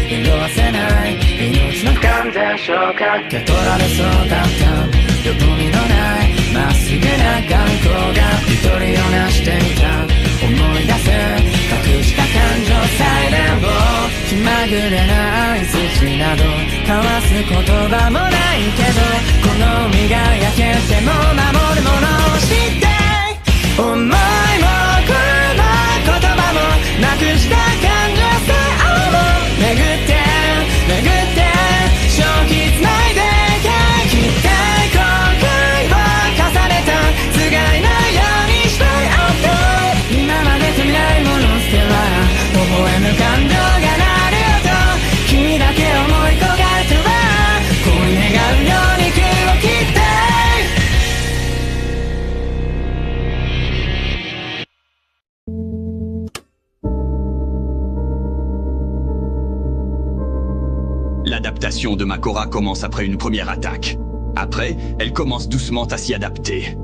色あせない命の完全消化受け取られそうだったよどみのないまっすぐな眼光が一人をなしていた思い出せ隠した感情さえでも気まぐれな相槌など交わす言葉もないけどこの身が焼けても守るものを知って思いもこの言葉もなくした感情さえも巡って巡って正気つないで切って後悔を重ねたつがいないようにしたい今までと見ないもの捨ては微笑む感情が鳴る音君だけ思い焦がれては恋願うように空を切ってL'adaptation de Makora commence après une première attaque. Après, elle commence doucement à s'y adapter.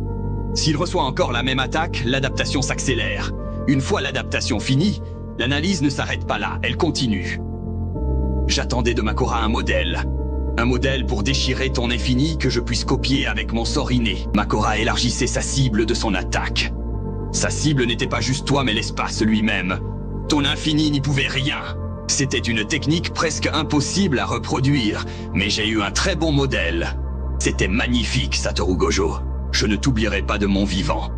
S'il reçoit encore la même attaque, l'adaptation s'accélère. Une fois l'adaptation finie, l'analyse ne s'arrête pas là, elle continue. J'attendais de Makora un modèle. Un modèle pour déchirer ton infini que je puisse copier avec mon sort inné. Makora élargissait sa cible de son attaque. Sa cible n'était pas juste toi mais l'espace lui-même. Ton infini n'y pouvait rien. C'était une technique presque impossible à reproduire, mais j'ai eu un très bon modèle. C'était magnifique, Satoru Gojo. Je ne t'oublierai pas de mon vivant.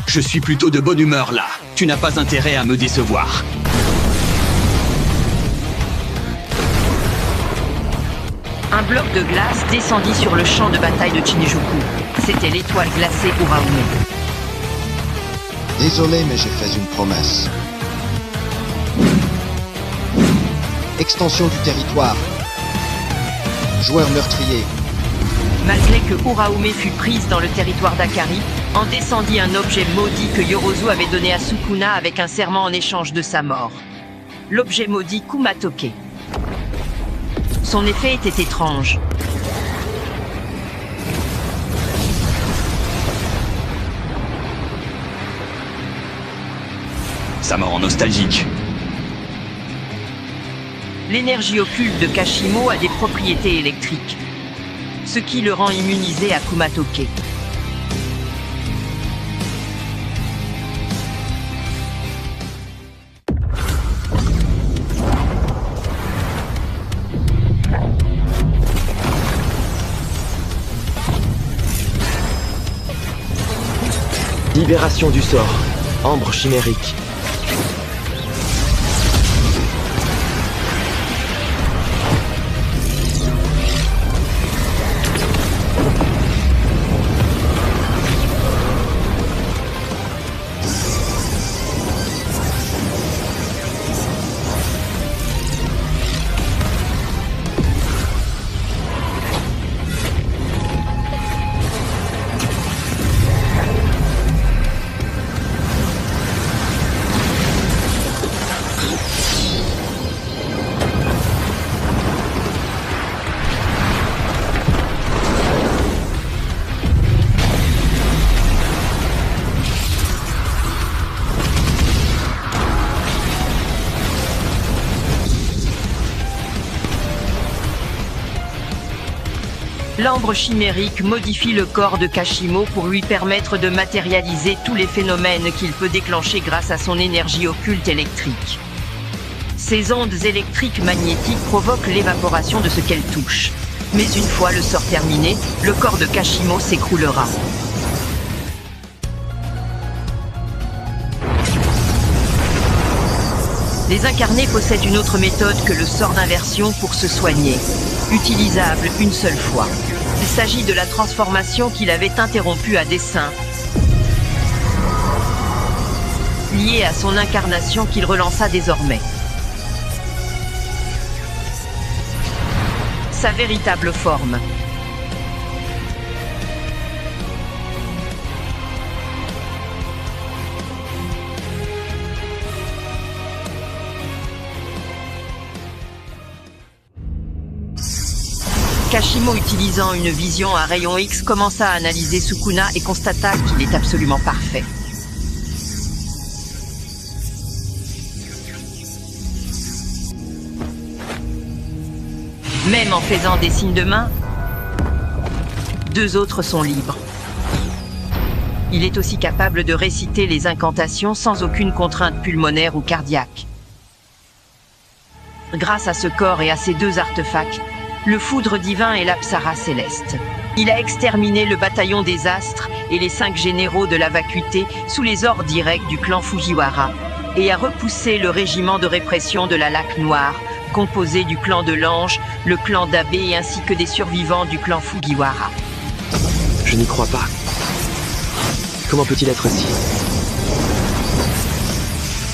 Je suis plutôt de bonne humeur là. Tu n'as pas intérêt à me décevoir. Un bloc de glace descendit sur le champ de bataille de Shinjuku. C'était l'étoile glacée Uraume. Désolé, mais j'ai fait une promesse. Extension du territoire. Joueur meurtrier. Malgré que Uraume fût prise dans le territoire d'Akari, en descendit un objet maudit que Yorozu avait donné à Sukuna avec un serment en échange de sa mort. L'objet maudit Kumatoke. Son effet était étrange. Ça me rend nostalgique. L'énergie occulte de Kashimo a des propriétés électriques, ce qui le rend immunisé à Kumatoke. Libération du sort. Ambre chimérique. L'ambre chimérique modifie le corps de Kashimo pour lui permettre de matérialiser tous les phénomènes qu'il peut déclencher grâce à son énergie occulte électrique. Ces ondes électriques magnétiques provoquent l'évaporation de ce qu'elles touchent. Mais une fois le sort terminé, le corps de Kashimo s'écroulera. Les incarnés possèdent une autre méthode que le sort d'inversion pour se soigner, utilisable une seule fois. Il s'agit de la transformation qu'il avait interrompue à dessein, liée à son incarnation qu'il relança désormais. Sa véritable forme. Kashimo, utilisant une vision à rayon X, commença à analyser Sukuna et constata qu'il est absolument parfait. Même en faisant des signes de main, 2 autres sont libres. Il est aussi capable de réciter les incantations sans aucune contrainte pulmonaire ou cardiaque. Grâce à ce corps et à ces 2 artefacts, le foudre divin et l'Apsara céleste, il a exterminé le bataillon des astres et les 5 généraux de la vacuité sous les ordres directs du clan Fujiwara et a repoussé le régiment de répression de la Laque Noire, composé du clan de l'Ange, le clan d'Abe ainsi que des survivants du clan Fujiwara. Je n'y crois pas. Comment peut-il être si...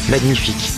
magnifique?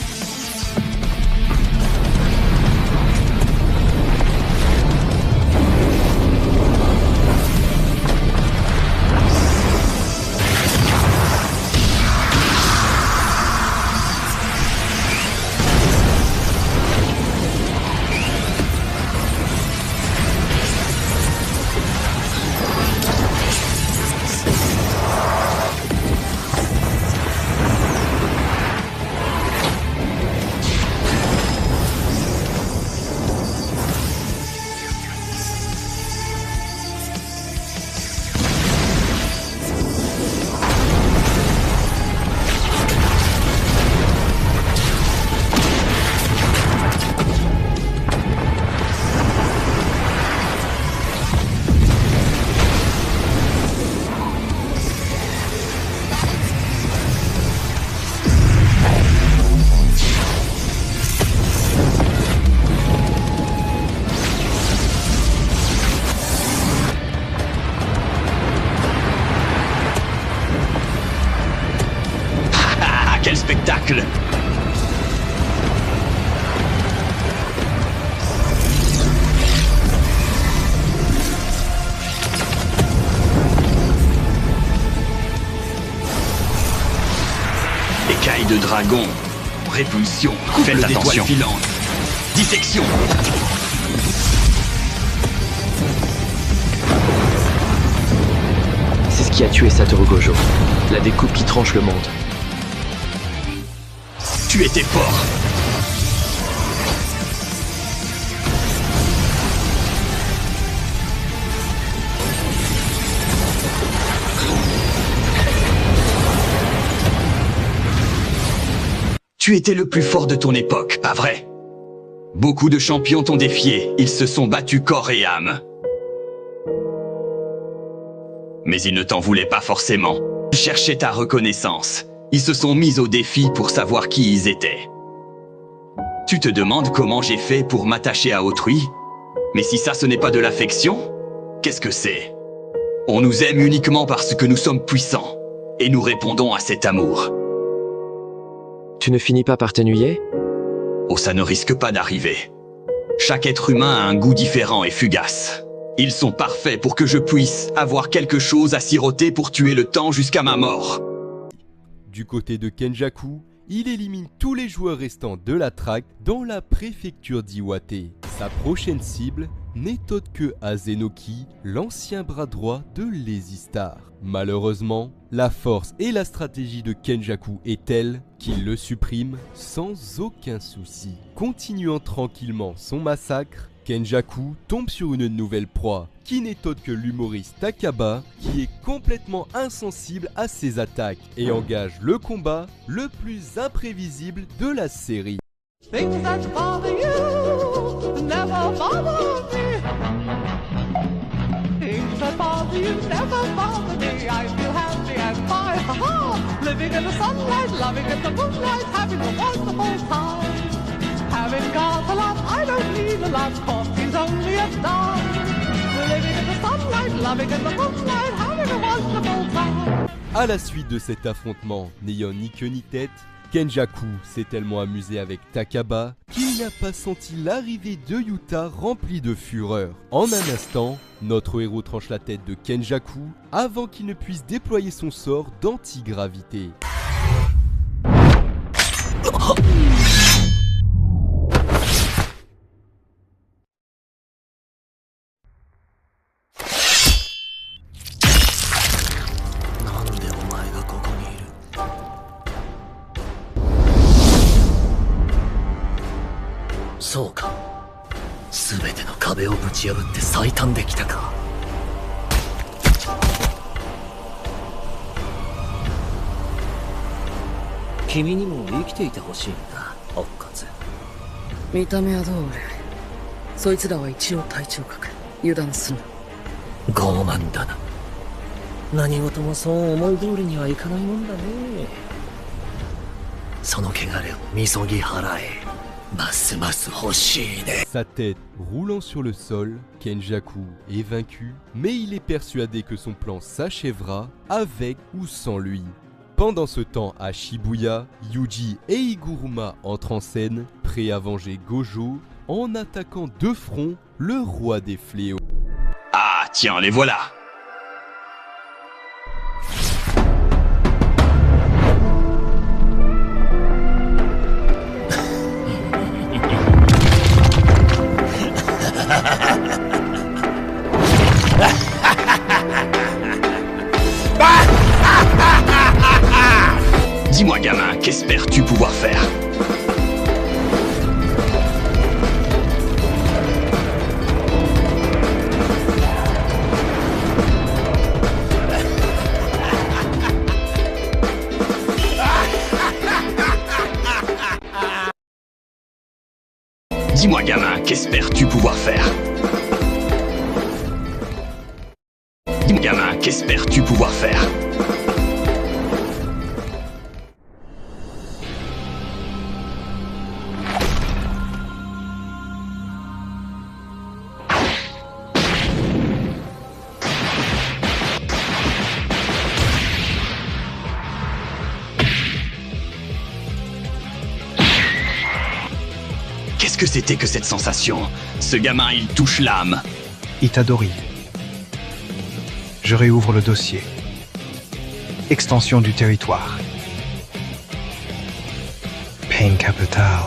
Quel spectacle! Écailles de dragon, répulsion, faites attention. Dissection. C'est ce qui a tué Satoru Gojo. La découpe qui tranche le monde. Tu étais fort. Tu étais le plus fort de ton époque, pas vrai? Beaucoup de champions t'ont défié, ils se sont battus corps et âme. Mais ils ne t'en voulaient pas forcément. Ils cherchaient ta reconnaissance. Ils se sont mis au défi pour savoir qui ils étaient. Tu te demandes comment j'ai fait pour m'attacher à autrui? Mais si ça ce n'est pas de l'affection, qu'est-ce que c'est? On nous aime uniquement parce que nous sommes puissants, et nous répondons à cet amour. Tu ne finis pas par t'ennuyer? Oh, ça ne risque pas d'arriver. Chaque être humain a un goût différent et fugace. Ils sont parfaits pour que je puisse avoir quelque chose à siroter pour tuer le temps jusqu'à ma mort. Du côté de Kenjaku, il élimine tous les joueurs restants de la traque dans la préfecture d'Iwate. Sa prochaine cible n'est autre que Azenoki, l'ancien bras droit de Lazy Star. Malheureusement, la force et la stratégie de Kenjaku est telle qu'il le supprime sans aucun souci. Continuant tranquillement son massacre, Kenjaku tombe sur une nouvelle proie, qui n'est autre que l'humoriste Takaba, qui est complètement insensible à ses attaques et engage le combat le plus imprévisible de la série. Things that bother you never bother me. Things that bother you never bother me. I feel happy and fine, ha-ha. Living in the sunlight, loving in the moonlight, having a wonderful time. Having got a lot, I don't need a lot, coffee's only a dime. Living in the sunlight, loving in the moonlight, having a wonderful time. À la suite de cet affrontement n'ayant ni queue ni tête, Kenjaku s'est tellement amusé avec Takaba qu'il n'a pas senti l'arrivée de Yuta remplie de fureur. En un instant, notre héros tranche la tête de Kenjaku avant qu'il ne puisse déployer son sort d'antigravité. そうか。全ての壁をぶち破って最短できたか。君にも生きていてほしいんだ、乙骨。見た目はどう俺。そいつらは一応隊長格。油断すんな。傲慢だな。何事もそう思い通りにはいかないもんだね。その汚れをみそぎ払え。ますます欲しいね。Sa tête roulant sur le sol, Kenjaku est vaincu, mais il est persuadé que son plan s'achèvera avec ou sans lui. Pendant ce temps, à Shibuya, Yuji et Iguruma entrent en scène, prêts à venger Gojo en attaquant de front le roi des fléaux. Ah, tiens, les voilà. Dis-moi gamin, qu'espères-tu pouvoir faire? Dis-moi gamin, qu'espères-tu pouvoir faire? Dis-moi gamin, qu'espères-tu pouvoir faire? Qu'est-ce que c'était que cette sensation? Ce gamin, il touche l'âme. Itadori. Je réouvre le dossier. Extension du territoire. Pain Capital.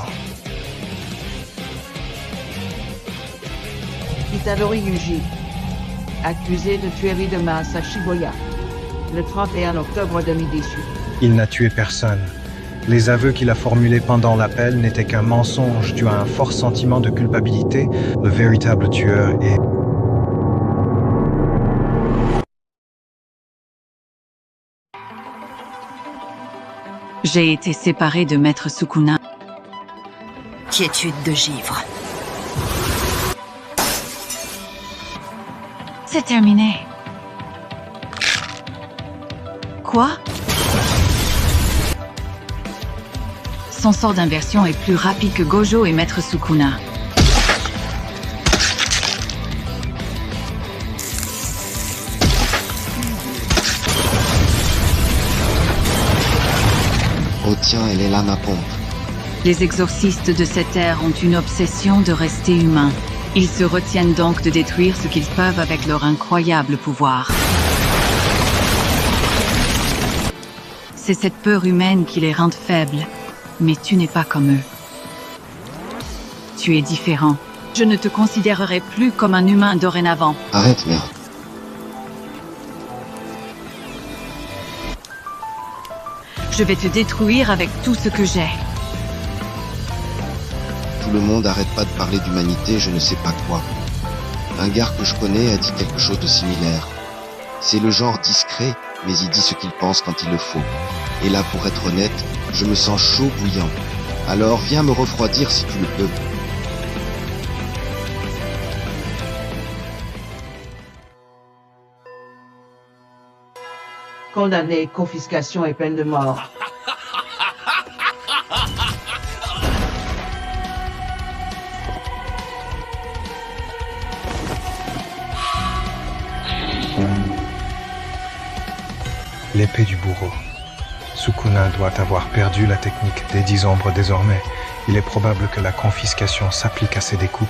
Itadori Yuji, accusé de tuerie de masse à Shibuya, le 31 octobre 2018. Il n'a tué personne. Les aveux qu'il a formulés pendant l'appel n'étaient qu'un mensonge dû à un fort sentiment de culpabilité. Le véritable tueur est... J'ai été séparé de Maître Sukuna. Quiétude de givre. C'est terminé. Quoi? Son sort d'inversion est plus rapide que Gojo et Maître Sukuna. Oh tiens, elle est là ma pompe. Les exorcistes de cette ère ont une obsession de rester humains. Ils se retiennent donc de détruire ce qu'ils peuvent avec leur incroyable pouvoir. C'est cette peur humaine qui les rend faibles. Mais tu n'es pas comme eux. Tu es différent. Je ne te considérerai plus comme un humain dorénavant. Arrête, merde. Je vais te détruire avec tout ce que j'ai. Tout le monde arrête pas de parler d'humanité, je ne sais pas quoi. Un gars que je connais a dit quelque chose de similaire. C'est le genre discret, mais il dit ce qu'il pense quand il le faut. Et là, pour être honnête, je me sens chaud bouillant. Alors viens me refroidir si tu le peux. Condamné, confiscation et peine de mort. L'épée du bourreau. Sukuna doit avoir perdu la technique des 10 ombres désormais. Il est probable que la confiscation s'applique à ces découpes.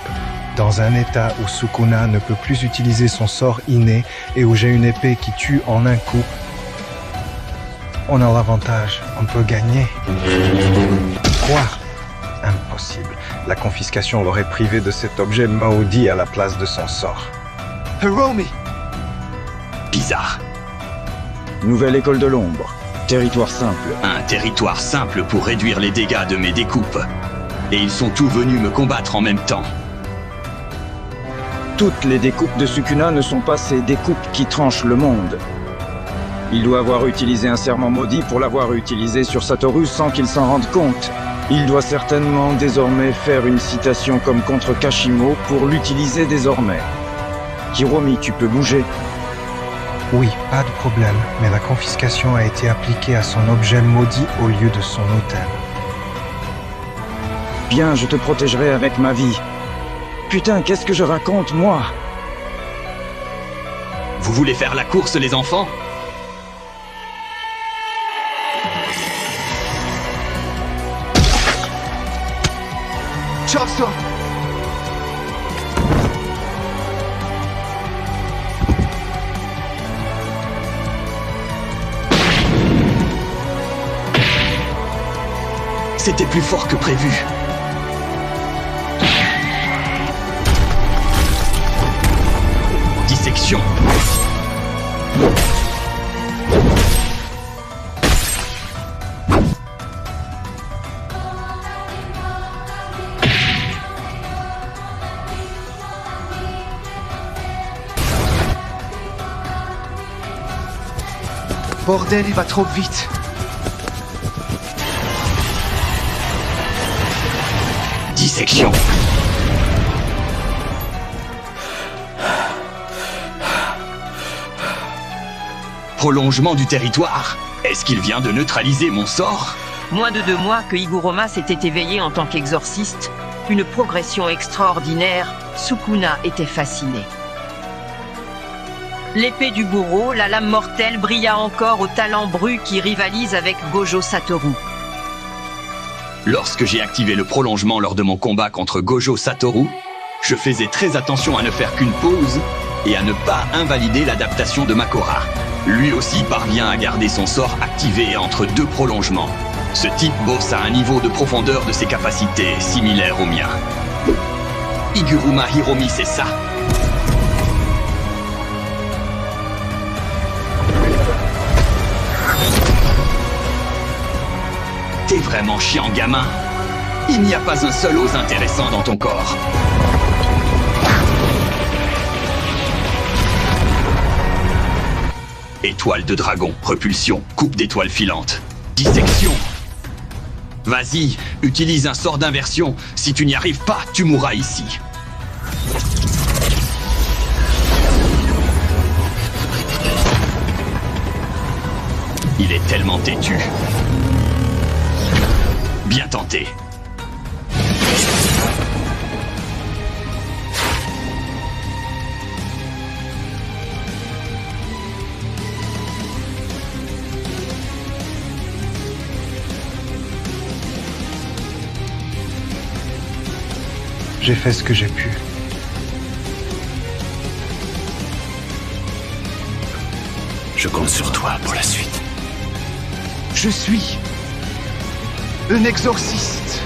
Dans un état où Sukuna ne peut plus utiliser son sort inné et où j'ai une épée qui tue en un coup, on a l'avantage, on peut gagner. Quoi? Impossible. La confiscation l'aurait privé de cet objet maudit à la place de son sort. Hiromi! Bizarre. Nouvelle école de l'ombre. Territoire simple. Un territoire simple pour réduire les dégâts de mes découpes. Et ils sont tous venus me combattre en même temps. Toutes les découpes de Sukuna ne sont pas ces découpes qui tranchent le monde. Il doit avoir utilisé un serment maudit pour l'avoir utilisé sur Satoru sans qu'il s'en rende compte. Il doit certainement désormais faire une citation comme contre Kashimo pour l'utiliser désormais. Hiromi, tu peux bouger. Oui, pas de problème, mais la confiscation a été appliquée à son objet maudit au lieu de son hôtel. Bien, je te protégerai avec ma vie. Putain, qu'est-ce que je raconte, moi? Vous voulez faire la course, les enfants? Chop-ça! C'était plus fort que prévu. Dissection. Bordel, il va trop vite. Dissection. Prolongement du territoire. Est-ce qu'il vient de neutraliser mon sort? Moins de 2 mois que Higuruma s'était éveillé en tant qu'exorciste, une progression extraordinaire, Sukuna était fasciné. L'épée du bourreau, la lame mortelle, brilla encore au talent brut qui rivalise avec Gojo Satoru. Lorsque j'ai activé le prolongement lors de mon combat contre Gojo Satoru, je faisais très attention à ne faire qu'une pause et à ne pas invalider l'adaptation de Makora. Lui aussi parvient à garder son sort activé entre 2 prolongements. Ce type bosse à un niveau de profondeur de ses capacités similaire au mien. Higuruma Hiromi, c'est ça. T'es vraiment chiant, gamin. Il n'y a pas un seul os intéressant dans ton corps. Étoile de dragon, repulsion, coupe d'étoiles filantes. Dissection. Vas-y, utilise un sort d'inversion. Si tu n'y arrives pas, tu mourras ici. Il est tellement têtu. Bien tenté. J'ai fait ce que j'ai pu. Je compte sur toi pour la suite. Je suis un exorciste.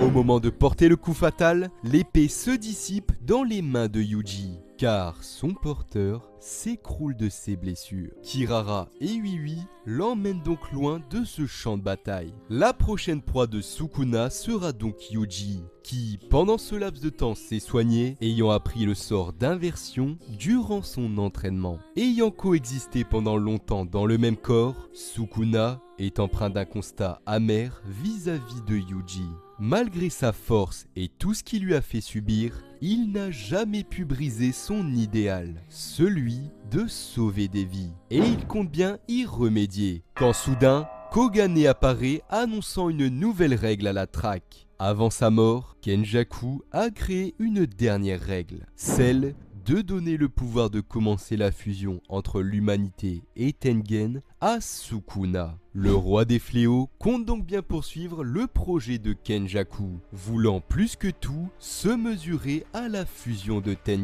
Au moment de porter le coup fatal, l'épée se dissipe dans les mains de Yuji, car son porteur s'écroule de ses blessures. Kirara et Yui l'emmènent donc loin de ce champ de bataille. La prochaine proie de Sukuna sera donc Yuji, qui, pendant ce laps de temps, s'est soigné, ayant appris le sort d'inversion durant son entraînement. Ayant coexisté pendant longtemps dans le même corps, Sukuna est empreint d'un constat amer vis-à-vis de Yuji. Malgré sa force et tout ce qu'il lui a fait subir, il n'a jamais pu briser son idéal, celui de sauver des vies. Et il compte bien y remédier. Quand soudain, Kogane apparaît annonçant une nouvelle règle à la traque. Avant sa mort, Kenjaku a créé une dernière règle, celle de donner le pouvoir de commencer la fusion entre l'humanité et Tengen à Sukuna. Le roi des fléaux compte donc bien poursuivre le projet de Kenjaku, voulant plus que tout se mesurer à la fusion de Tengen.